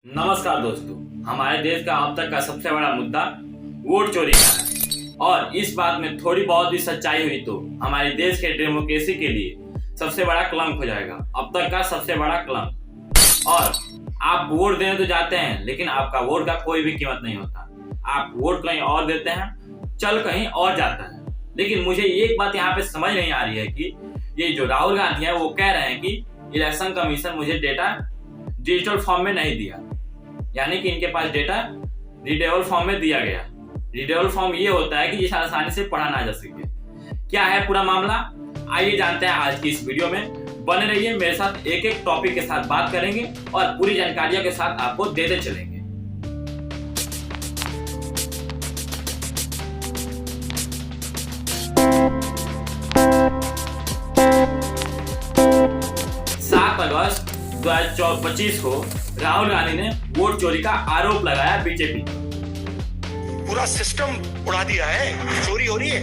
नमस्कार दोस्तों, हमारे देश का अब तक का सबसे बड़ा मुद्दा वोट चोरी का है और इस बात में थोड़ी बहुत भी सच्चाई हुई तो हमारे देश के डेमोक्रेसी के लिए सबसे बड़ा कलंक हो जाएगा, अब तक का सबसे बड़ा कलंक। और आप वोट देने तो जाते हैं लेकिन आपका वोट का कोई भी कीमत नहीं होता। आप वोट कहीं और देते हैं, चल कहीं और जाता है। लेकिन मुझे एक बात यहाँ पे समझ नहीं आ रही है कि ये जो राहुल गांधी है वो कह रहे हैं कि इलेक्शन कमीशन मुझे डेटा डिजिटल फॉर्म में नहीं दिया, यानी कि इनके पास डेटा रीडेबल फॉर्म में दिया गया। रीडेबल फॉर्म ये होता है कि जिसे आसानी से पढ़ा ना जा सके। क्या है पूरा मामला, आइए जानते हैं आज की इस वीडियो में। बने रहिए मेरे साथ, एक एक टॉपिक के साथ बात करेंगे और पूरी जानकारियों के साथ आपको देते चलेंगे। अगस्त 2025 को राहुल गांधी ने वोट चोरी का आरोप लगाया बीजेपी। पूरा सिस्टम उड़ा दिया है, चोरी हो रही है।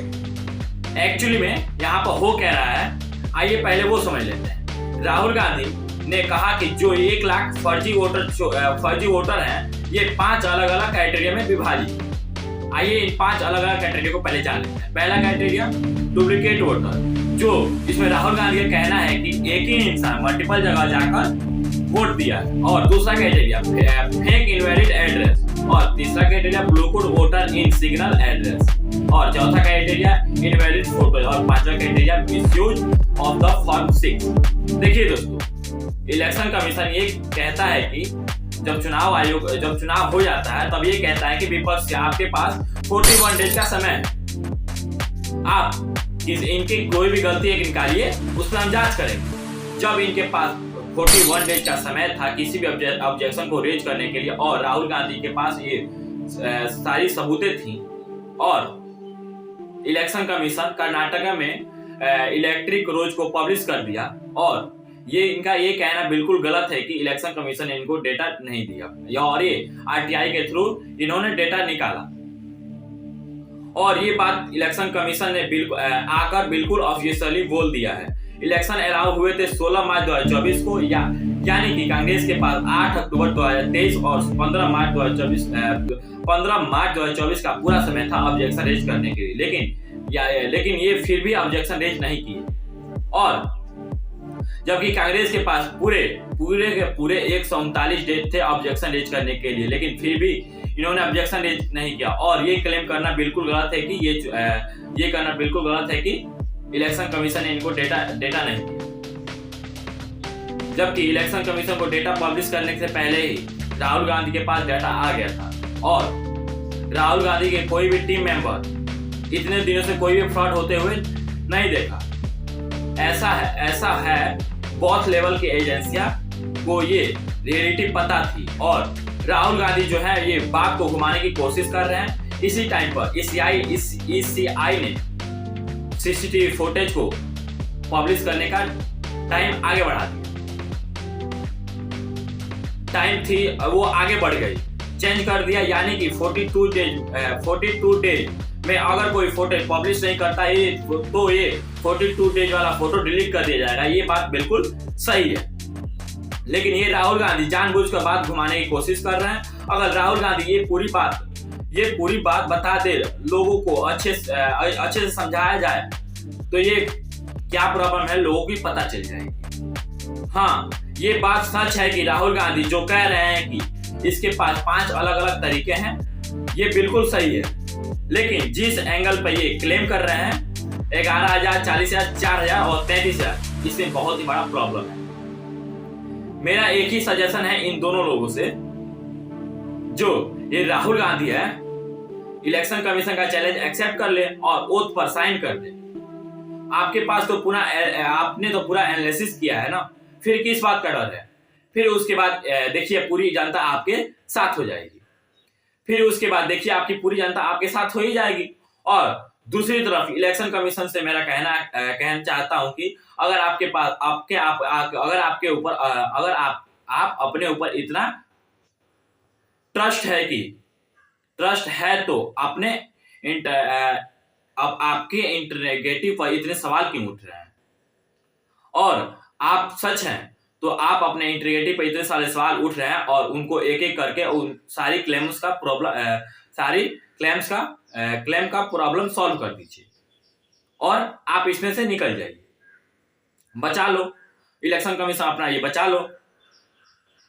एक्चुअली में यहाँ पर हो क्या रहा है, आइए पहले वो समझ लेते हैं। राहुल गांधी ने कहा कि जो 1 लाख फर्जी वोटर हैं, ये 5 अलग अलग क्राइटेरिया में विभाजित। आइए इन 5 अलग अलग क्राइटेरिया को पहले जान लेते हैं। पहला क्राइटेरिया डुप्लीकेट वोटर, जो इसमें राहुल गांधी का कहना है कि एक ही इंसान मल्टीपल जगह जाकर वोट दिया। और दूसरा क्राइटेरिया फेक इनवैलिड एड्रेस, और तीसरा क्राइटेरिया ब्लू कोड वोटर इन सिग्नल एड्रेस, और चौथा क्राइटेरिया इनवैलिड फोटो, और पांचवा criteria misuse of the form 6। देखिए दोस्तों, इलेक्शन कमीशन ये कहता है कि जब चुनाव हो जाता है तब ये कहता है कि विपक्ष आपके पास 41 डेज का समय है, आप इनकी कोई भी गलती है निकालिए, उस पर हम जांच करेंगे। जब इनके पास 41 डेज का समय था किसी भी ऑब्जेक्शन को रेज करने के लिए, और राहुल गांधी के पास ये सारी सबूतें थी, और इलेक्शन कमीशन कर्नाटक में इलेक्ट्रिक रोज को पब्लिश कर दिया, और इनका ये कहना बिल्कुल गलत है कि इलेक्शन कमीशन ने इनको डेटा नहीं दिया, और ये आरटीआई के थ्रू इन्होंने डेटा निकाला। और ये बात इलेक्शन कमीशन ने बिल्कुल ऑफिशियली बोल दिया है। इलेक्शन अलाउ हुए थे 16 मार्च 2024 को, यानी कि कांग्रेस के पास 8 अक्टूबर 2023 और 15 मार्च 2024 का पूरा समय था ऑब्जेक्शन रेज करने के लिए, लेकिन ये फिर भी ऑब्जेक्शन रेज नहीं किए। और जबकि कांग्रेस के पास पूरे 139 डेज थे ऑब्जेक्शन रेज करने के लिए, लेकिन फिर भी इन्होंने ऑब्जेक्शन रेज नहीं किया। और ये क्लेम करना बिल्कुल गलत है कि ये करना बिल्कुल गलत है कि इलेक्शन कमीशन ने इनको डेटा नहीं दिया, जबकि इलेक्शन कमीशन को डेटा पब्लिश करने से पहले ही राहुल गांधी के पास डेटा आ गया था। और राहुल गांधी के कोई भी टीम मेंबर इतने दिनों से कोई भी फ्रॉड होते हुए नहीं देखा। ऐसा है बॉस लेवल की एजेंसियां को ये रियलिटी पता थी, और राहुल गांधी जो है ये बात को घुमाने की कोशिश कर रहे हैं। इसी टाइम पर ECI ने सीसीटीवी फुटेज को पब्लिश करने का टाइम आगे बढ़ा दिया। टाइम थी वो आगे बढ़ गई, चेंज कर दिया, यानी कि 42 डेज में अगर कोई फोटो पब्लिश नहीं करता है तो ये 42 डेज वाला फोटो डिलीट कर दिया जाएगा। ये बात बिल्कुल सही है, लेकिन ये राहुल गांधी जानबूझकर बात घुमाने की कोशिश कर रहे हैं। अगर राहुल गांधी ये पूरी बात बता दे, लोगों को अच्छे से समझाया जाए, तो ये क्या प्रॉब्लम है लोगों की पता चल जाएगी। हाँ, ये बात सच है कि राहुल गांधी जो कह रहे हैं कि इसके पास 5 अलग अलग तरीके हैं, ये बिल्कुल सही है। लेकिन जिस एंगल पर ये क्लेम कर रहे हैं 11,000, 40,000, 4,000 और 33,000, इसमें बहुत ही बड़ा प्रॉब्लम है। मेरा एक ही सजेशन है इन दोनों लोगों से, जो ये राहुल गांधी है, इलेक्शन कमीशन का चैलेंज एक्सेप्ट कर ले और ओथ पर साइन कर दे। आपके पास तो आपने तो पूरा एनालिसिस किया है ना, फिर किस बात का डर है? फिर उसके बाद देखिए पूरी जनता आपके साथ हो जाएगी। फिर उसके बाद देखिए आपकी पूरी जनता आपके साथ हो ही जाएगी। और दूसरी तरफ इलेक्शन कमीशन से मेरा कहना चाहता हूं कि अगर आपके पास अगर आप अपने ऊपर इतना ट्रस्ट है तो अपने अब आपके इंटरोगेटिव पर इतने सवाल क्यों उठ रहे हैं? और आप सच हैं तो आप अपने इंटीग्रिटी पे इतने सारे सवाल उठ रहे हैं और उनको एक एक करके उन सारी क्लेम्स का क्लेम का प्रॉब्लम सॉल्व कर दीजिए और आप इसमें से निकल जाइए। बचा लो, इलेक्शन कमीशन अपना ये बचा लो।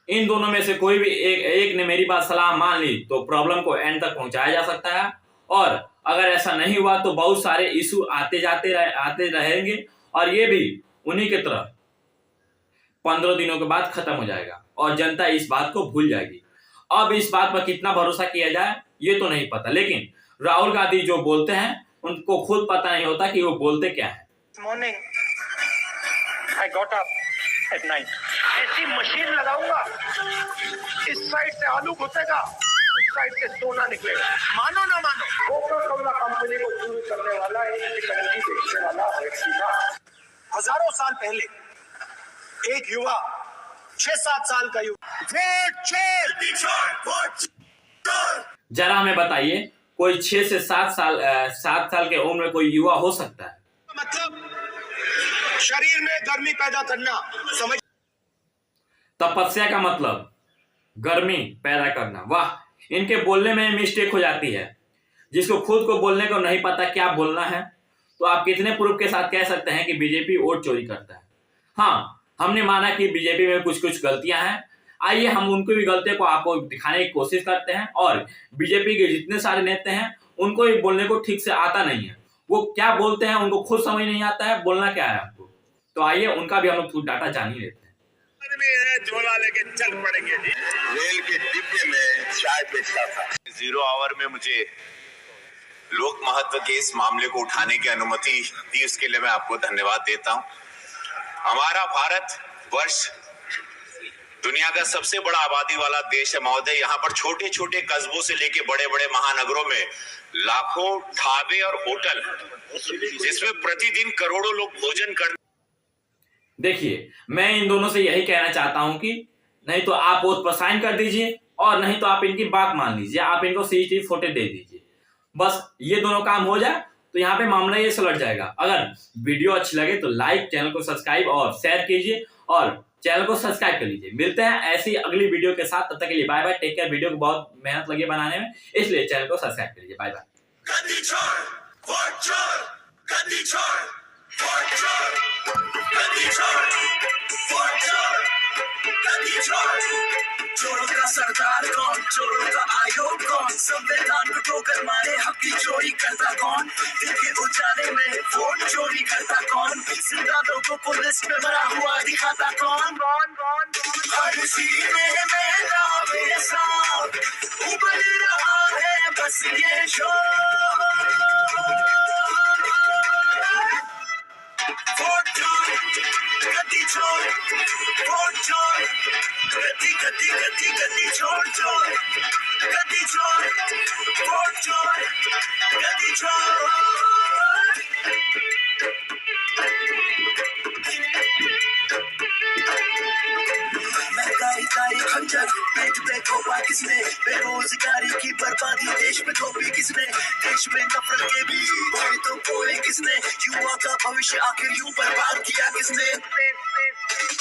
इन दोनों में से कोई भी एक ने मेरी बात सलाह मान ली तो प्रॉब्लम को एंड तक पहुंचाया जा सकता है, और अगर ऐसा नहीं हुआ तो बहुत सारे इशू आते रहेंगे और ये भी उन्हीं की तरह 15 दिनों के बाद खत्म हो जाएगा और जनता इस बात को भूल जाएगी। अब इस बात पर कितना भरोसा किया जाए ये तो नहीं पता, लेकिन राहुल गांधी जो बोलते हैं उनको खुद पता नहीं होता कि वो बोलते क्या है। Morning I got up at night, ऐसी मशीन लगाऊंगा, इस साइड से आलू घुसेगा, उस साइड से सोना निकलेगा। मानो ना मानो, कोका कोला कंपनी को शुरू करने वाला एक सिकंजी बेचने वाला व्यक्ति था। हजारों साल पहले एक युवा 6-7 साल का युवा, जरा हमें बताइए, कोई 6 से 7 साल के उम्र में कोई युवा हो सकता है? मतलब शरीर में गर्मी पैदा करना, समझ। तपस्या का मतलब गर्मी पैदा करना। वाह, इनके बोलने में मिस्टेक हो जाती है। जिसको खुद को बोलने को नहीं पता क्या बोलना है, तो आप कितने प्रूफ के साथ कह सकते हैं कि बीजेपी वोट चोरी करता है? हाँ, हमने माना कि बीजेपी में कुछ कुछ गलतियां हैं। आइए हम उनको भी गलतियों को आपको दिखाने की कोशिश करते हैं, और बीजेपी के जितने सारे नेता हैं उनको भी बोलने को ठीक से आता नहीं है। वो क्या बोलते हैं उनको खुद समझ नहीं आता है बोलना क्या है हमको। तो आइए उनका भी हम लोग डाटा जान ही लेते हैं। झोला लेके चल पड़ेंगे जी। रेल के डिब्बे में चाय बेचता था। 0 आवर में मुझे लोक महत्व के इस मामले को उठाने की अनुमति दी, उसके लिए मैं आपको धन्यवाद देता हूं। हमारा भारत वर्ष दुनिया का सबसे बड़ा आबादी वाला देश है महोदय। यहाँ पर छोटे छोटे कस्बों से लेके बड़े बड़े महानगरों में लाखों ढाबे और होटल, जिसमें प्रतिदिन करोड़ों लोग भोजन कर। देखिए, मैं इन दोनों से यही कहना चाहता हूं कि नहीं तो आप वोट पर साइन कर दीजिए, और नहीं तो आप इनकी बात मान लीजिए, आप इनको सीसीटीवी फुटेज दे दीजिए। बस ये दोनों काम हो जाए तो यहाँ पे मामला ये सुलझ जाएगा। अगर वीडियो अच्छी लगे तो लाइक, चैनल को सब्सक्राइब और शेयर कीजिए, और चैनल को सब्सक्राइब कर लीजिए। मिलते हैं ऐसी अगली वीडियो के साथ, तब तक के लिए bye bye, take care. Video को बहुत मेहनत लगी बनाने में, इसलिए चैनल को सब्सक्राइब कर लीजिए। Bye bye. चोरों का सरदार कौन, चोरों का आयोग कौन, संविधान को ठोकर मारे हक की चोरी करता कौन, दिल के उजाले में वोट चोरी करता कौन, जिंदा लोगों को लिस्ट में मरा हुआ दिखाता कौन, हर सीने में नाम है साफ, उबल रहा है बस ये शोर। वोट चोर, गद्दी चोर, वोट चोर, गद्दी गद्दी गद्दी गद्दी चोर चोर, गद्दी चोर, वोट चोर, गद्दी चोर। महंगाई कारी खंजर पेट पे खोपा किसने, बेरोजगारी की बर्बादी देश में थोपी किसने, देश में नफरत के बीज बोए तो बोए किसने, युवा का भविष्य आखिर यूं बर्बाद किया किसने।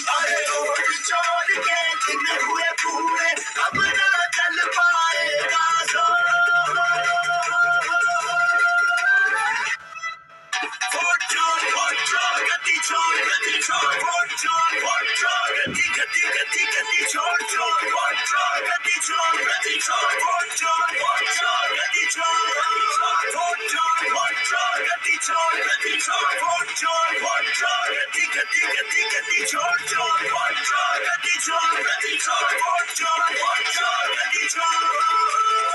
अरे वोट चोर के दिन हुए पूरे, अब ना चल पाएगा जोर। वोट चोर, गद्दी चोर, वोट चोर, गद्दी गद्दी गद्दी गद्दी चोर चोर, वोट चोर, गद्दी चोर, वोट चोर, गद्दी चोर, वोट चोर, गद्दी चोर, वोट चोर, गद्दी गद्दी गद्दी गद्दी चोर चोर, वोट चोर, गद्दी चोर, वोट चोर, गद्दी चोर।